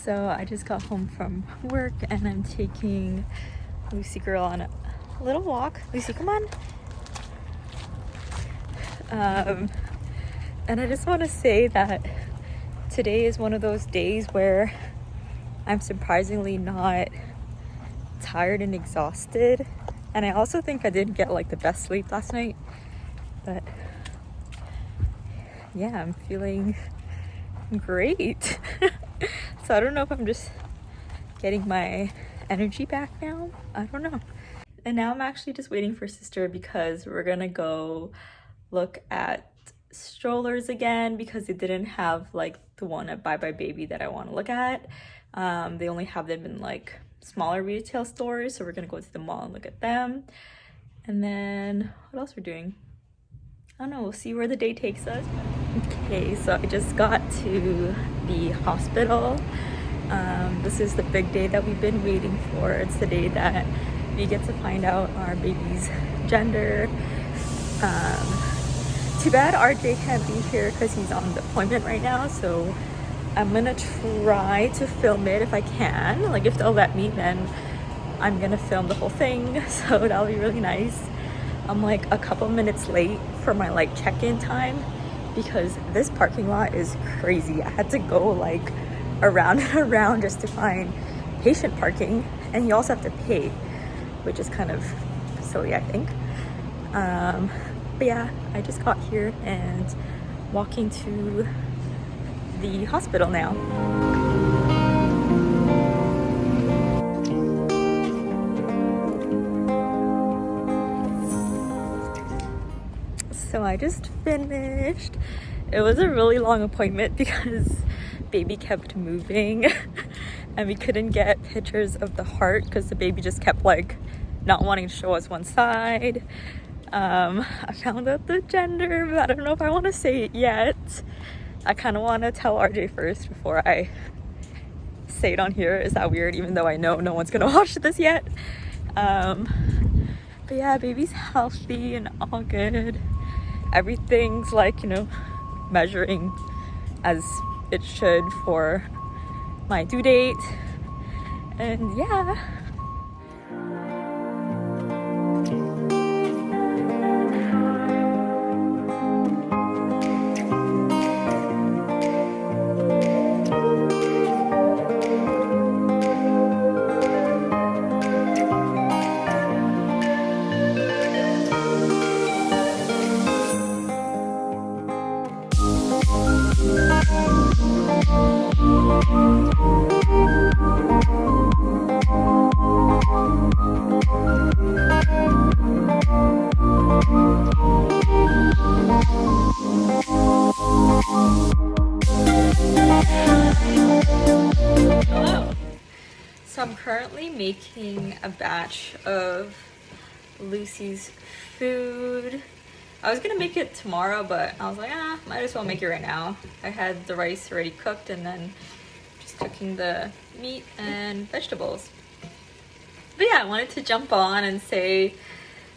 So I just got home from work and I'm taking Lucy girl on a little walk. Lucy, come on. And I just want to say that today is one of those days where I'm surprisingly not tired and exhausted. And I also think I didn't get like the best sleep last night. But yeah, I'm feeling great. So I don't know if I'm just getting my energy back now. I don't know. And now I'm actually just waiting for sister because we're gonna go look at strollers again because they didn't have like the one at Bye Bye Baby that I want to look at. They only have them in like smaller retail stores, so we're gonna go to the mall and look at them. And then what else we're doing? I don't know, we'll see where the day takes us. Okay, so I just got to the hospital. This is the big day that we've been waiting for. It's the day that we get to find out our baby's gender. Too bad RJ can't be here because he's on the appointment right now, so I'm gonna try to film it if I can. Like if they'll let me, then I'm gonna film the whole thing, so that'll be really nice. I'm like a couple minutes late for my like check-in time because this parking lot is crazy. I had to go like around and around just to find patient parking, and you also have to pay, which is kind of silly, I think. But yeah, I just got here and walking to the hospital now. So I just finished. It was a really long appointment because baby kept moving and we couldn't get pictures of the heart because the baby just kept like not wanting to show us one side. I found out the gender, but I don't know if I want to say it yet. I kind of want to tell RJ first before I say it on here. Is that weird? Even though I know no one's gonna watch this yet. But yeah, baby's healthy and all good. Everything's like, you know, measuring as it should for my due date. And yeah. So I'm currently making a batch of Lucy's food. I was gonna make it tomorrow, but I was like, might as well make it right now. I had the rice already cooked and then just cooking the meat and vegetables. But yeah, I wanted to jump on and say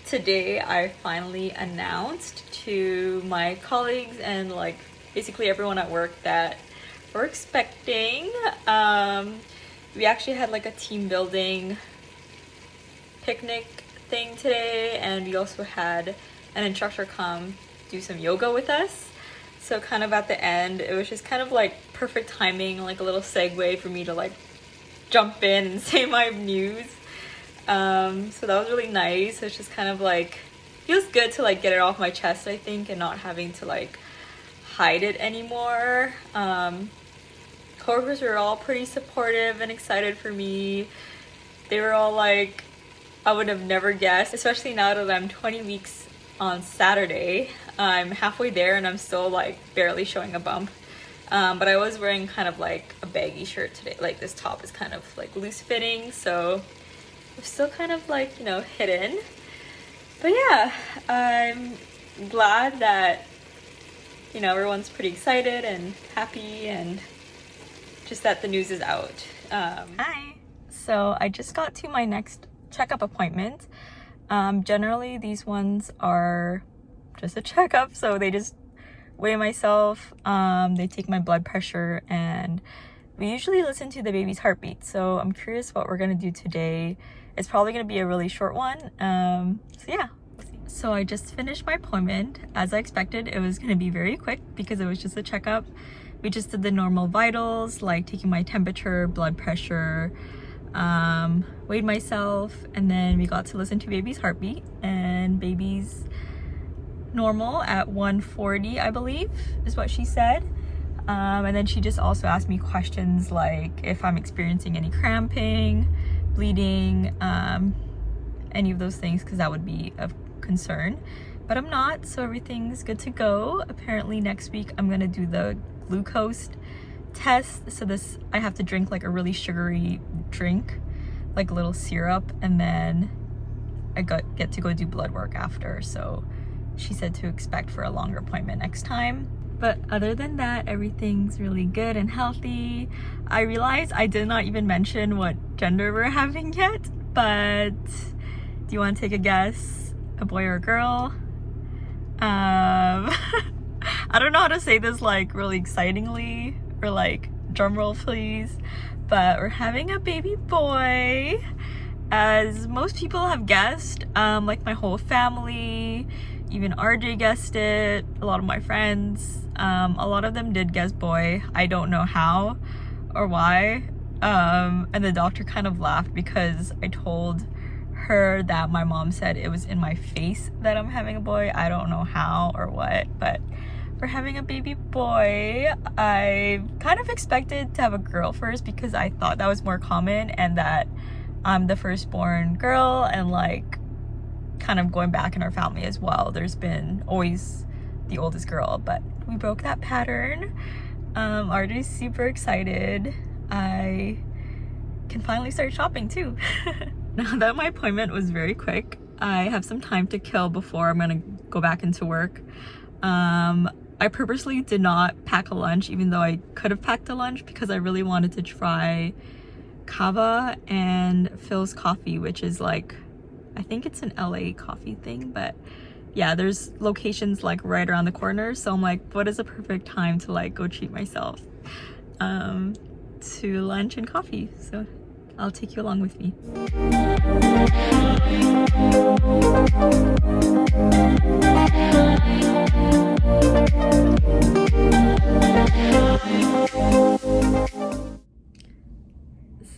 today I finally announced to my colleagues and like basically everyone at work that we're expecting. We actually had like a team building picnic thing today, and we also had an instructor come do some yoga with us. So kind of at the end, it was just kind of like perfect timing, like a little segue for me to like jump in and say my news. So that was really nice. It's just kind of like, feels good to like get it off my chest, I think, and not having to like hide it anymore. Coworkers were all pretty supportive and excited for me. They were all like, I would have never guessed, especially now that I'm 20 weeks on Saturday. I'm halfway there and I'm still like barely showing a bump. But I was wearing kind of like a baggy shirt today. Like this top is kind of like loose fitting, so I'm still kind of like, you know, hidden. But yeah, I'm glad that, you know, everyone's pretty excited and happy and just that the news is out. Hi. So I just got to my next checkup appointment. Generally these ones are just a checkup, so they just weigh myself, they take my blood pressure, and we usually listen to the baby's heartbeat, so I'm curious what we're gonna do today. It's probably gonna be a really short one. So yeah, we'll see. So I just finished my appointment. As I expected, it was gonna be very quick because it was just a checkup. We just did the normal vitals, like taking my temperature, blood pressure, weighed myself, and then we got to listen to baby's heartbeat, and baby's normal at 140, I believe, is what she said. And then she just also asked me questions like if I'm experiencing any cramping, bleeding, any of those things, because that would be of concern. But I'm not, so everything's good to go. Apparently next week I'm gonna do the glucose test. So this, I have to drink like a really sugary drink, like a little syrup, and then I get to go do blood work after. So she said to expect for a longer appointment next time. But other than that, everything's really good and healthy. I realized I did not even mention what gender we're having yet, but do you want to take a guess? A boy or a girl? I don't know how to say this like really excitingly, or like drum roll please, but we're having a baby boy. As most people have guessed, like my whole family, even RJ guessed it, a lot of my friends, a lot of them did guess boy. I don't know how or why. And the doctor kind of laughed because I told her that my mom said it was in my face that I'm having a boy. I don't know how or what, but we're having a baby boy. I kind of expected to have a girl first because I thought that was more common and that I'm the firstborn girl, and like kind of going back in our family as well, there's been always the oldest girl, but we broke that pattern. RJ's super excited. I can finally start shopping too. Now that my appointment was very quick, I have some time to kill before I'm gonna go back into work. I purposely did not pack a lunch, even though I could have packed a lunch, because I really wanted to try Kava and Phil's coffee, which is like, I think it's an LA coffee thing, but yeah, there's locations like right around the corner. So I'm like, what is a perfect time to like go treat myself to lunch and coffee? So I'll take you along with me.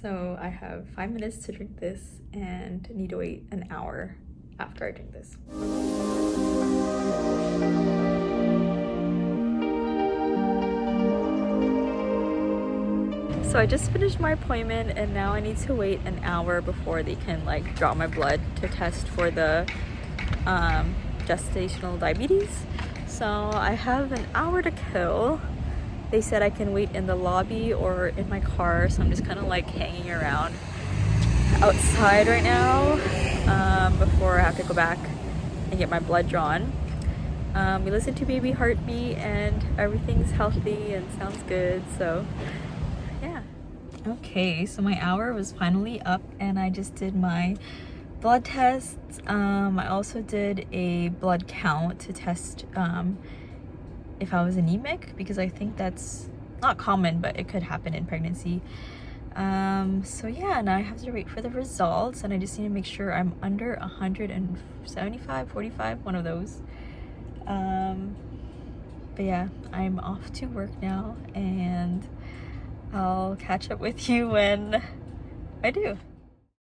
So I have 5 minutes to drink this and need to wait an hour after I drink this. So I just finished my appointment and now I need to wait an hour before they can like draw my blood to test for the gestational diabetes. So I have an hour to kill. They said I can wait in the lobby or in my car, so I'm just kind of like hanging around outside right now before I have to go back and get my blood drawn. We listened to baby heartbeat and everything's healthy and sounds good, so yeah. Okay, so my hour was finally up and I just did my blood tests. I also did a blood count to test if I was anemic, because I think that's not common, but it could happen in pregnancy. So yeah, now I have to wait for the results and I just need to make sure I'm under 175, 45, one of those. But yeah, I'm off to work now and I'll catch up with you when I do.